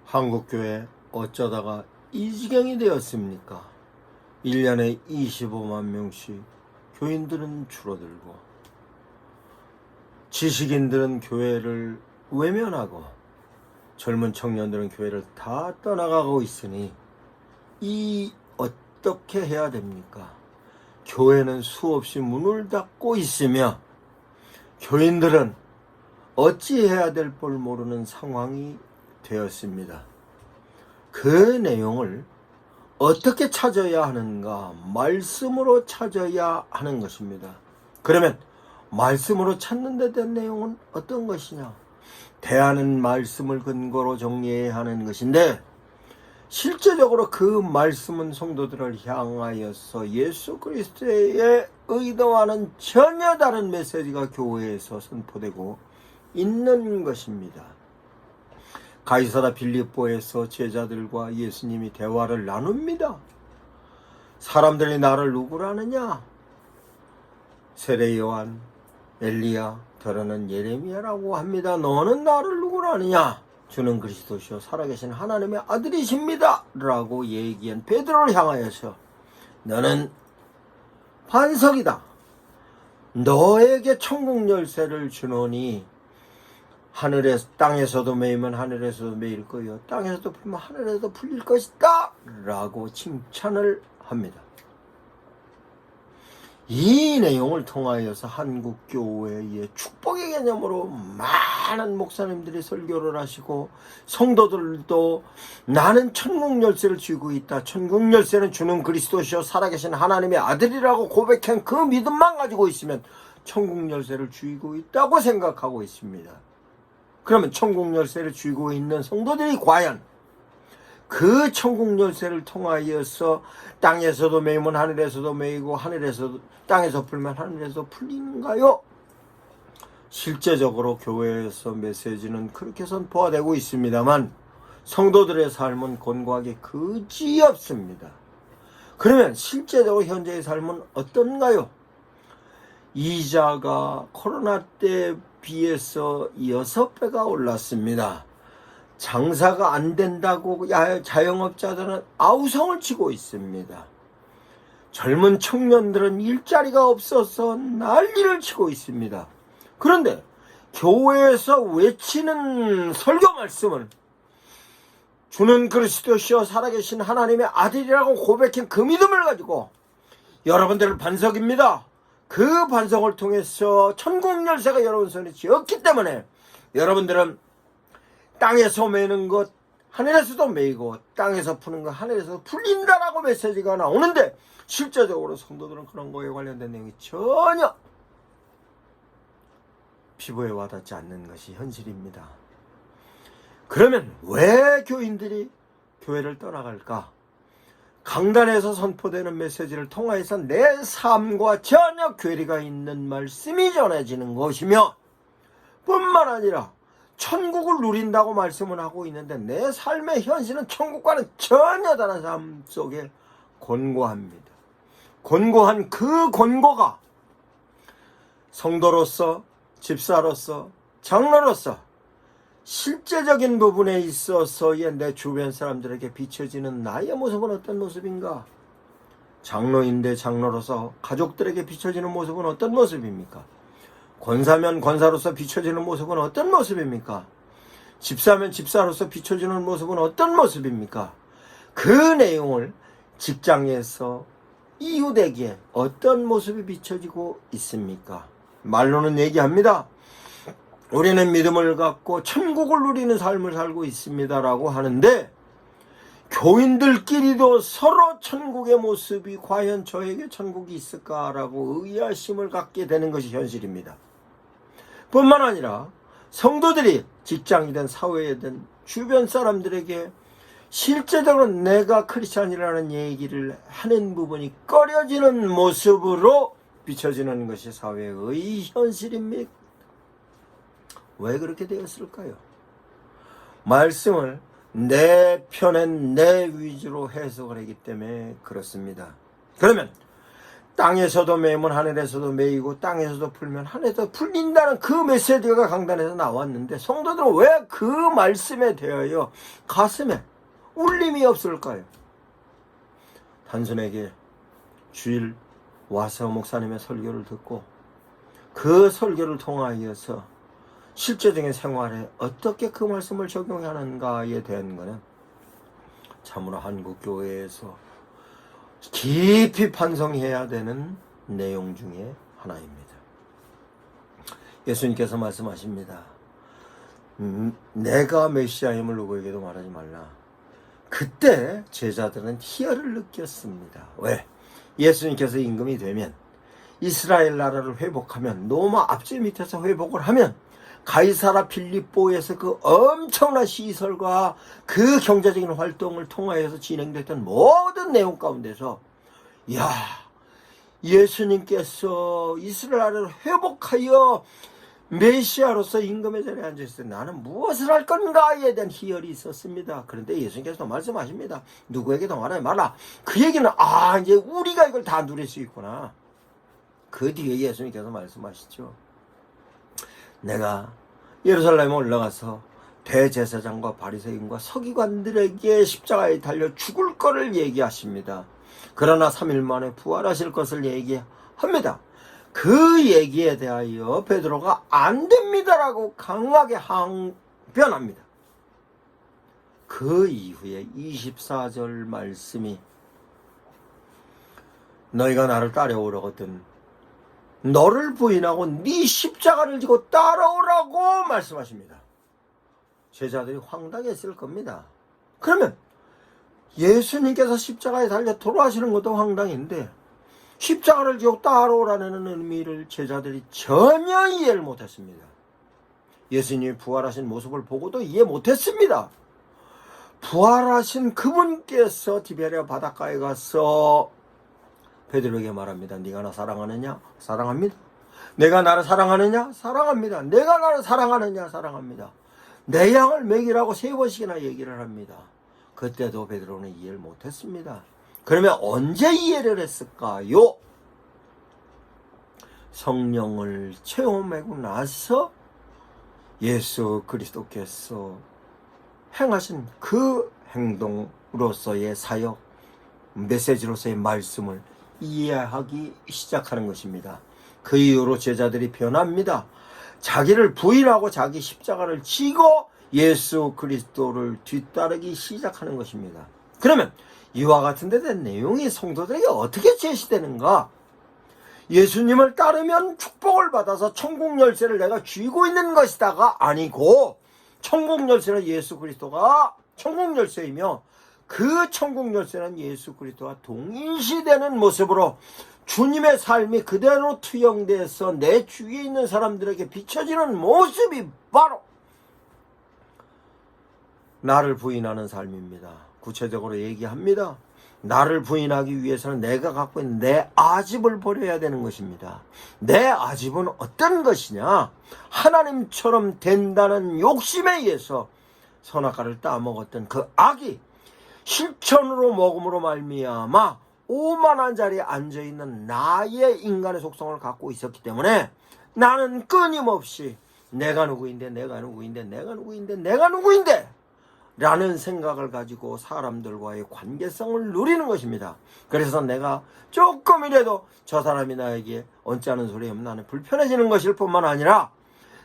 한국교회 어쩌다가 이 지경이 되었습니까? 1년에 25만 명씩 교인들은 줄어들고 지식인들은 교회를 외면하고 젊은 청년들은 교회를 다 떠나가고 있으니 이 어떻게 해야 됩니까? 교회는 수없이 문을 닫고 있으며 교인들은 어찌해야 될 줄 모르는 상황이 되었습니다. 그 내용을 어떻게 찾아야 하는가? 말씀으로 찾아야 하는 것입니다. 그러면 말씀으로 찾는 데 대한 내용은 어떤 것이냐? 대하는 말씀을 근거로 정리해야 하는 것인데 실제적으로 그 말씀은 성도들을 향하여서 예수 그리스도의 의도와는 전혀 다른 메시지가 교회에서 선포되고 있는 것입니다. 가이사라 빌립보에서 제자들과 예수님이 대화를 나눕니다. 사람들이 나를 누구라느냐? 세례 요한, 엘리야, 더러는 예레미야라고 합니다. 너는 나를 누구라느냐? 주는 그리스도시요 살아계신 하나님의 아들이십니다. 라고 얘기한 베드로를 향하여서 너는 반석이다. 너에게 천국 열쇠를 주노니 하늘에서 땅에서도 매이면 하늘에서도 매일 거요 땅에서도 풀면 하늘에서도 풀릴 것이다 라고 칭찬을 합니다. 이 내용을 통하여서 한국교회의 축복의 개념으로 많은 목사님들이 설교를 하시고 성도들도 나는 천국 열쇠를 쥐고 있다. 천국 열쇠는 주는 그리스도시요 살아계신 하나님의 아들이라고 고백한 그 믿음만 가지고 있으면 천국 열쇠를 쥐고 있다고 생각하고 있습니다. 그러면 천국 열쇠를 쥐고 있는 성도들이 과연 그 천국 열쇠를 통하여서 땅에서도 매이면 하늘에서도 매이고 하늘에서도 땅에서 풀면 하늘에서 풀리는가요? 실제적으로 교회에서 메시지는 그렇게 선포가 되고 있습니다만 성도들의 삶은 곤고하게 그지없습니다. 그러면 실제적으로 현재의 삶은 어떤가요? 이자가 코로나 때 비해서 6배가 올랐습니다. 장사가 안 된다고 자영업자들은 아우성을 치고 있습니다. 젊은 청년들은 일자리가 없어서 난리를 치고 있습니다. 그런데 교회에서 외치는 설교 말씀은 주는 그리스도시요 살아계신 하나님의 아들이라고 고백한 그 믿음을 가지고 여러분들은 반석입니다. 그 반석을 통해서 천국 열쇠가 여러분 손에 쥐었기 때문에 여러분들은 땅에서 매는 것 하늘에서도 매이고 땅에서 푸는 것 하늘에서 풀린다라고 메시지가 나오는데 실제적으로 성도들은 그런 거에 관련된 내용이 전혀 피부에 와닿지 않는 것이 현실입니다. 그러면 왜 교인들이 교회를 떠나갈까? 강단에서 선포되는 메시지를 통해서 내 삶과 전혀 괴리가 있는 말씀이 전해지는 것이며 뿐만 아니라 천국을 누린다고 말씀을 하고 있는데 내 삶의 현실은 천국과는 전혀 다른 삶 속에 곤고합니다. 곤고한 그 곤고가 성도로서 집사로서 장로로서 실제적인 부분에 있어서의 내 주변 사람들에게 비춰지는 나의 모습은 어떤 모습인가? 장로인데 장로로서 가족들에게 비춰지는 모습은 어떤 모습입니까? 권사면 권사로서 비춰지는 모습은 어떤 모습입니까? 집사면 집사로서 비춰지는 모습은 어떤 모습입니까? 그 내용을 직장에서 이웃에게 어떤 모습이 비춰지고 있습니까? 말로는 얘기합니다. 우리는 믿음을 갖고 천국을 누리는 삶을 살고 있습니다라고 하는데 교인들끼리도 서로 천국의 모습이 과연 저에게 천국이 있을까라고 의아심을 갖게 되는 것이 현실입니다. 뿐만 아니라 성도들이 직장이든 사회이든 주변 사람들에게 실제적으로 내가 크리스찬이라는 얘기를 하는 부분이 꺼려지는 모습으로 비춰지는 것이 사회의 현실입니다. 왜 그렇게 되었을까요? 말씀을 내 편엔 내 위주로 해석을 하기 때문에 그렇습니다. 그러면 땅에서도 매면 하늘에서도 매이고 땅에서도 풀면 하늘에서 풀린다는 그 메시지가 강단에서 나왔는데 성도들은 왜 그 말씀에 대하여 가슴에 울림이 없을까요? 단순하게 주일 와서 목사님의 설교를 듣고 그 설교를 통하여서 실제적인 생활에 어떻게 그 말씀을 적용하는가에 대한 것은 참으로 한국교회에서 깊이 반성해야 되는 내용 중에 하나입니다. 예수님께서 말씀하십니다. 내가 메시아임을 누구에게도 말하지 말라. 그때 제자들은 희열을 느꼈습니다. 왜? 예수님께서 임금이 되면 이스라엘 나라를 회복하면 로마 압제 밑에서 회복을 하면 가이사라 필립보에서 그 엄청난 시설과 그 경제적인 활동을 통하여서 진행됐던 모든 내용 가운데서 야, 예수님께서 이스라엘을 회복하여 메시아로서 임금의 자리에 앉아있을 때 나는 무엇을 할 건가에 대한 희열이 있었습니다. 그런데 예수님께서 말씀하십니다. 누구에게도 말하지 말라. 그 얘기는 이제 우리가 이걸 다 누릴 수 있구나. 그 뒤에 예수님께서 말씀하시죠. 내가 예루살렘에 올라가서 대제사장과 바리새인과 서기관들에게 십자가에 달려 죽을 거를 얘기하십니다. 그러나 3일 만에 부활하실 것을 얘기합니다. 그 얘기에 대하여 베드로가 안 됩니다라고 강하게 항변합니다. 그 이후에 24절 말씀이 너희가 나를 따라오려거든 너를 부인하고 네 십자가를 지고 따라오라고 말씀하십니다. 제자들이 황당했을 겁니다. 그러면 예수님께서 십자가에 달려 돌아가시는 것도 황당인데 십자가를 지고 따라오라는 의미를 제자들이 전혀 이해를 못했습니다. 예수님이 부활하신 모습을 보고도 이해 못했습니다. 부활하신 그분께서 디베랴 바닷가에 가서 베드로에게 말합니다. 네가 나 사랑하느냐? 사랑합니다. 내가 나를 사랑하느냐? 사랑합니다. 내가 나를 사랑하느냐? 사랑합니다. 내 양을 먹이라고 3번씩이나 얘기를 합니다. 그때도 베드로는 이해를 못했습니다. 그러면 언제 이해를 했을까요? 성령을 체험하고 나서 예수 그리스도께서 행하신 그 행동으로서의 사역, 메시지로서의 말씀을 이해하기 시작하는 것입니다. 그 이후로 제자들이 변합니다. 자기를 부인하고 자기 십자가를 지고 예수 그리스도를 뒤따르기 시작하는 것입니다. 그러면 이와 같은 데 대한 내용이 성도들에게 어떻게 제시되는가? 예수님을 따르면 축복을 받아서 천국 열쇠를 내가 쥐고 있는 것이다가 아니고 천국 열쇠는 예수 그리스도가 천국 열쇠이며 그 천국 열쇠는 예수 그리스도와 동일시되는 모습으로 주님의 삶이 그대로 투영돼서 내 주위에 있는 사람들에게 비춰지는 모습이 바로 나를 부인하는 삶입니다. 구체적으로 얘기합니다. 나를 부인하기 위해서는 내가 갖고 있는 내 아집을 버려야 되는 것입니다. 내 아집은 어떤 것이냐? 하나님처럼 된다는 욕심에 의해서 선악과를 따먹었던 그 악이 실천으로 먹음으로 말미암아 오만한 자리에 앉아있는 나의 인간의 속성을 갖고 있었기 때문에 나는 끊임없이 내가 누구인데 라는 생각을 가지고 사람들과의 관계성을 누리는 것입니다. 그래서 내가 조금이라도 저 사람이 나에게 언짢은 소리 하면 나는 불편해지는 것일 뿐만 아니라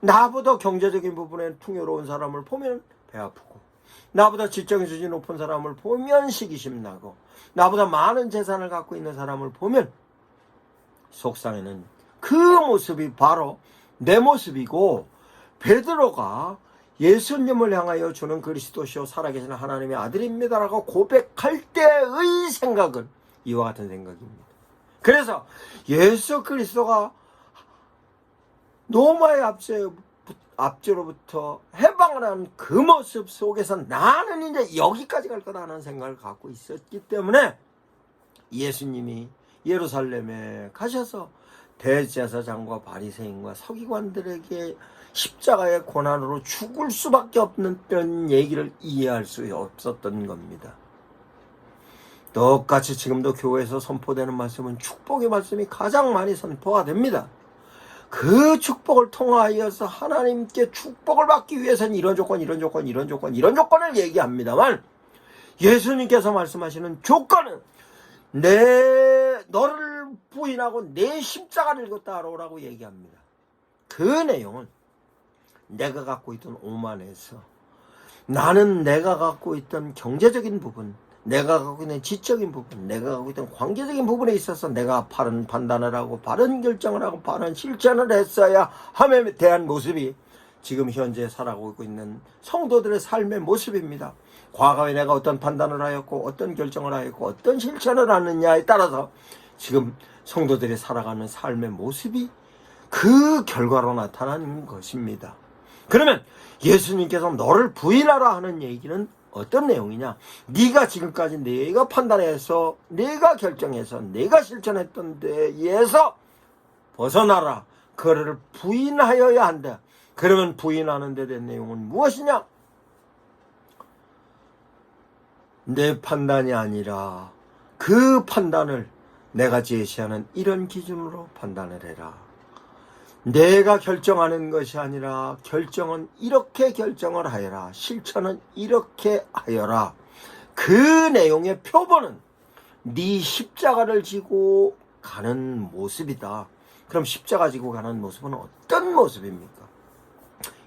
나보다 경제적인 부분에 풍요로운 사람을 보면 배 아프고 나보다 지적인 수준이 높은 사람을 보면 시기심 나고 나보다 많은 재산을 갖고 있는 사람을 보면 속상해는 그 모습이 바로 내 모습이고 베드로가 예수님을 향하여 주는 그리스도시요 살아계신 하나님의 아들입니다라고 고백할 때의 생각은 이와 같은 생각입니다. 그래서 예수 그리스도가 로마의 압제로부터 해방을 한 그 모습 속에서 나는 이제 여기까지 갈 거다라는 생각을 갖고 있었기 때문에 예수님이 예루살렘에 가셔서 대제사장과 바리새인과 서기관들에게 십자가의 고난으로 죽을 수밖에 없는 얘기를 이해할 수 없었던 겁니다. 똑같이 지금도 교회에서 선포되는 말씀은 축복의 말씀이 가장 많이 선포가 됩니다. 그 축복을 통하여서 하나님께 축복을 받기 위해서는 이런 조건을 얘기합니다만, 예수님께서 말씀하시는 조건은 너를 부인하고 내 십자가를 지고 따라오라고 얘기합니다. 그 내용은 내가 갖고 있던 오만에서, 나는 내가 갖고 있던 경제적인 부분, 내가 갖고 있는 지적인 부분, 내가 갖고 있던 관계적인 부분에 있어서 내가 바른 판단을 하고 바른 결정을 하고 바른 실천을 했어야 함에 대한 모습이 지금 현재 살아가고 있는 성도들의 삶의 모습입니다. 과거에 내가 어떤 판단을 하였고 어떤 결정을 하였고 어떤 실천을 하느냐에 따라서 지금 성도들이 살아가는 삶의 모습이 그 결과로 나타나는 것입니다. 그러면 예수님께서 너를 부인하라 하는 얘기는 어떤 내용이냐? 네가 지금까지 내가 판단해서 내가 결정해서 내가 실천했던 데에서 벗어나라. 그거를 부인하여야 한다. 그러면 부인하는 데 대한 내용은 무엇이냐? 내 판단이 아니라 그 판단을 내가 제시하는 이런 기준으로 판단을 해라. 내가 결정하는 것이 아니라 결정은 이렇게 결정을 하여라. 실천은 이렇게 하여라. 그 내용의 표본은 네 십자가를 지고 가는 모습이다. 그럼 십자가 지고 가는 모습은 어떤 모습입니까?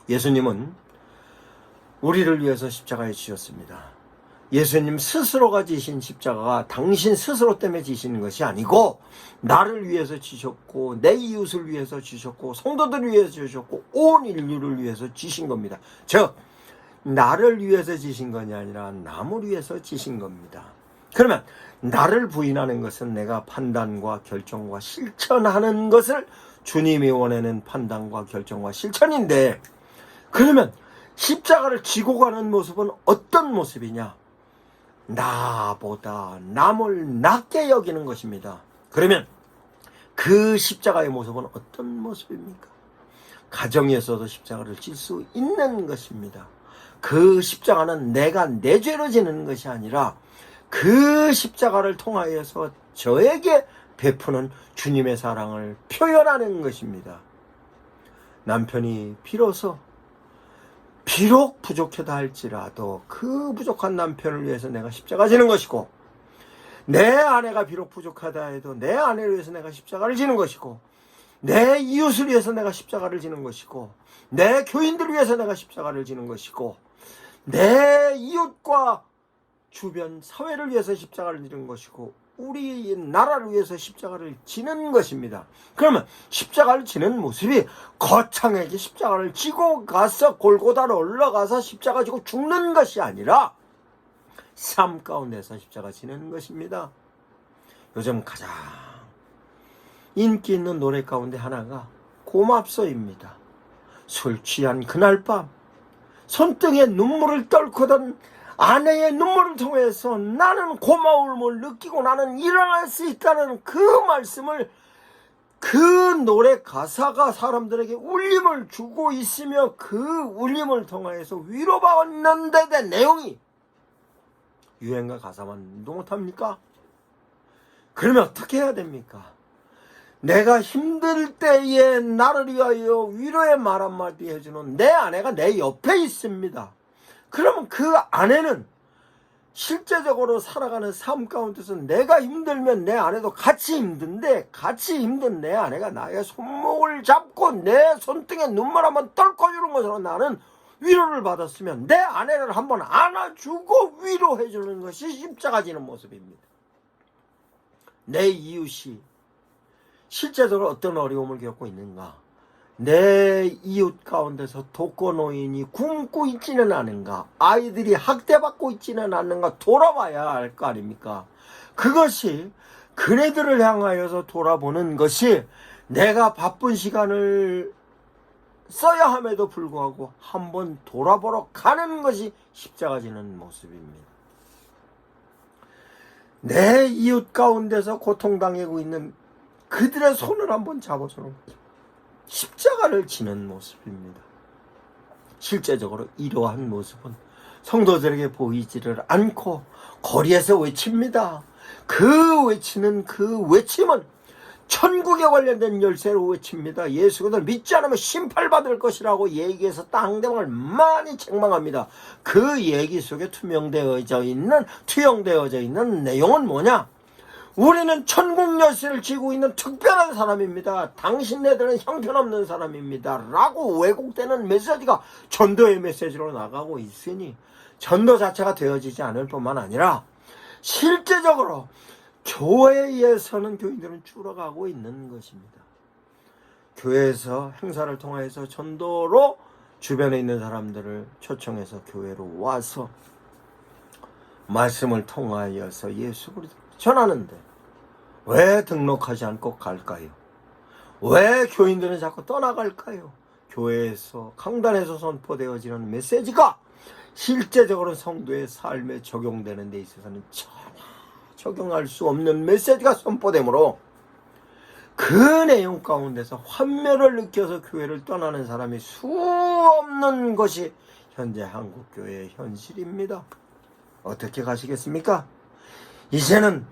예수님은 우리를 위해서 십자가에 지셨습니다. 예수님 스스로가 지신 십자가가 당신 스스로 때문에 지시는 것이 아니고 나를 위해서 지셨고 내 이웃을 위해서 지셨고 성도들을 위해서 지셨고 온 인류를 위해서 지신 겁니다. 즉 나를 위해서 지신 것이 아니라 남을 위해서 지신 겁니다. 그러면 나를 부인하는 것은 내가 판단과 결정과 실천하는 것을 주님이 원하는 판단과 결정과 실천인데, 그러면 십자가를 지고 가는 모습은 어떤 모습이냐? 나보다 남을 낮게 여기는 것입니다. 그러면 그 십자가의 모습은 어떤 모습입니까? 가정에서도 십자가를 질 수 있는 것입니다. 그 십자가는 내가 내 죄로 지는 것이 아니라 그 십자가를 통하여서 저에게 베푸는 주님의 사랑을 표현하는 것입니다. 남편이 비록 부족하다 할지라도 그 부족한 남편을 위해서 내가 십자가 지는 것이고, 내 아내가 비록 부족하다 해도 내 아내를 위해서 내가 십자가를 지는 것이고, 내 이웃을 위해서 내가 십자가를 지는 것이고, 내 교인들을 위해서 내가 십자가를 지는 것이고, 내 이웃과 주변 사회를 위해서 십자가를 지는 것이고, 우리 나라를 위해서 십자가를 지는 것입니다. 그러면 십자가를 지는 모습이 거창하게 십자가를 지고 가서 골고다로 올라가서 십자가 지고 죽는 것이 아니라 삶 가운데서 십자가 지는 것입니다. 요즘 가장 인기 있는 노래 가운데 하나가 고맙소입니다. 술 취한 그날 밤 손등에 눈물을 떨고던 아내의 눈물을 통해서 나는 고마움을 느끼고 나는 일어날 수 있다는 그 말씀을, 그 노래 가사가 사람들에게 울림을 주고 있으며 그 울림을 통해서 위로받는 데 대한 내용이 유행가 가사만 운동 못합니까? 그러면 어떻게 해야 됩니까? 내가 힘들 때에 나를 위하여 위로의 말 한마디 해주는 내 아내가 내 옆에 있습니다. 그러면 그 아내는 실제적으로 살아가는 삶 가운데서 내가 힘들면 내 아내도 같이 힘든데, 같이 힘든 내 아내가 나의 손목을 잡고 내 손등에 눈물 한번 떨궈주는 것으로 나는 위로를 받았으면 내 아내를 한번 안아주고 위로해주는 것이 십자가 지는 모습입니다. 내 이웃이 실제적으로 어떤 어려움을 겪고 있는가? 내 이웃 가운데서 독거노인이 굶고 있지는 않은가? 아이들이 학대받고 있지는 않는가? 돌아봐야 할 거 아닙니까? 그것이 그네들을 향하여서 돌아보는 것이 내가 바쁜 시간을 써야 함에도 불구하고 한번 돌아보러 가는 것이 십자가 지는 모습입니다. 내 이웃 가운데서 고통당하고 있는 그들의 손을 한번 잡아주는 거죠. 십자가를 지는 모습입니다. 실제적으로 이러한 모습은 성도들에게 보이지를 않고 거리에서 외칩니다. 그 외치는 그 외침은 천국에 관련된 열쇠로 외칩니다. 예수를 믿지 않으면 심판받을 것이라고 얘기해서 상대방을 많이 책망합니다. 그 얘기 속에 투영되어져 있는 내용은 뭐냐? 우리는 천국 열쇠를 쥐고 있는 특별한 사람입니다. 당신네들은 형편없는 사람입니다. 라고 왜곡되는 메시지가 전도의 메시지로 나가고 있으니 전도 자체가 되어지지 않을 뿐만 아니라 실제적으로 교회에서는 교인들은 줄어가고 있는 것입니다. 교회에서 행사를 통해서 전도로 주변에 있는 사람들을 초청해서 교회로 와서 말씀을 통하여서 예수 그리스도 전하는데 왜 등록하지 않고 갈까요? 왜 교인들은 자꾸 떠나갈까요? 교회에서 강단에서 선포되어지는 메시지가 실제적으로 성도의 삶에 적용되는 데 있어서는 전혀 적용할 수 없는 메시지가 선포되므로 그 내용 가운데서 환멸을 느껴서 교회를 떠나는 사람이 수없는 것이 현재 한국교회의 현실입니다. 어떻게 가시겠습니까? 이제는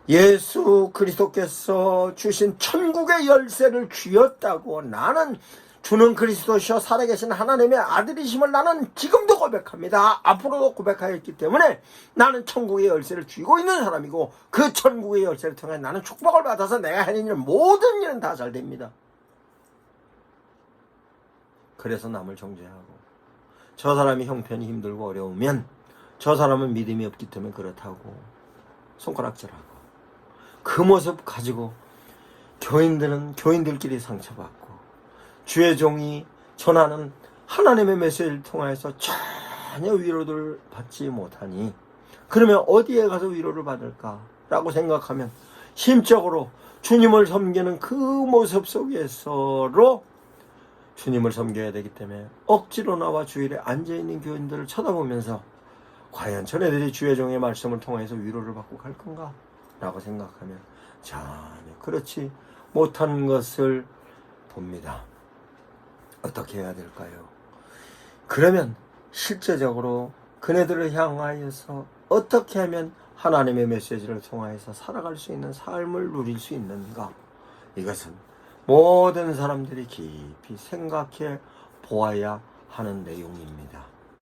예수 그리스도께서 주신 천국의 열쇠를 쥐었다고 나는 주는 그리스도시여 살아계신 하나님의 아들이심을 나는 지금도 고백합니다. 앞으로도 고백하였기 때문에 나는 천국의 열쇠를 쥐고 있는 사람이고 그 천국의 열쇠를 통해 나는 축복을 받아서 내가 하는 일 모든 일은 다 잘 됩니다. 그래서 남을 정죄하고 저 사람이 형편이 힘들고 어려우면 저 사람은 믿음이 없기 때문에 그렇다고 손가락질하고 그 모습 가지고 교인들은 교인들끼리 상처받고 주의 종이 전하는 하나님의 메시지를 통해서 전혀 위로를 받지 못하니 그러면 어디에 가서 위로를 받을까라고 생각하면 심적으로 주님을 섬기는 그 모습 속에서로 주님을 섬겨야 되기 때문에 억지로 나와 주일에 앉아있는 교인들을 쳐다보면서 과연 저네들이 주의 종의 말씀을 통해서 위로를 받고 갈 건가? 라고 생각하면 전혀 그렇지 못한 것을 봅니다. 어떻게 해야 될까요? 그러면 실제적으로 그네들을 향하여서 어떻게 하면 하나님의 메시지를 통하여서 살아갈 수 있는 삶을 누릴 수 있는가? 이것은 모든 사람들이 깊이 생각해 보아야 하는 내용입니다.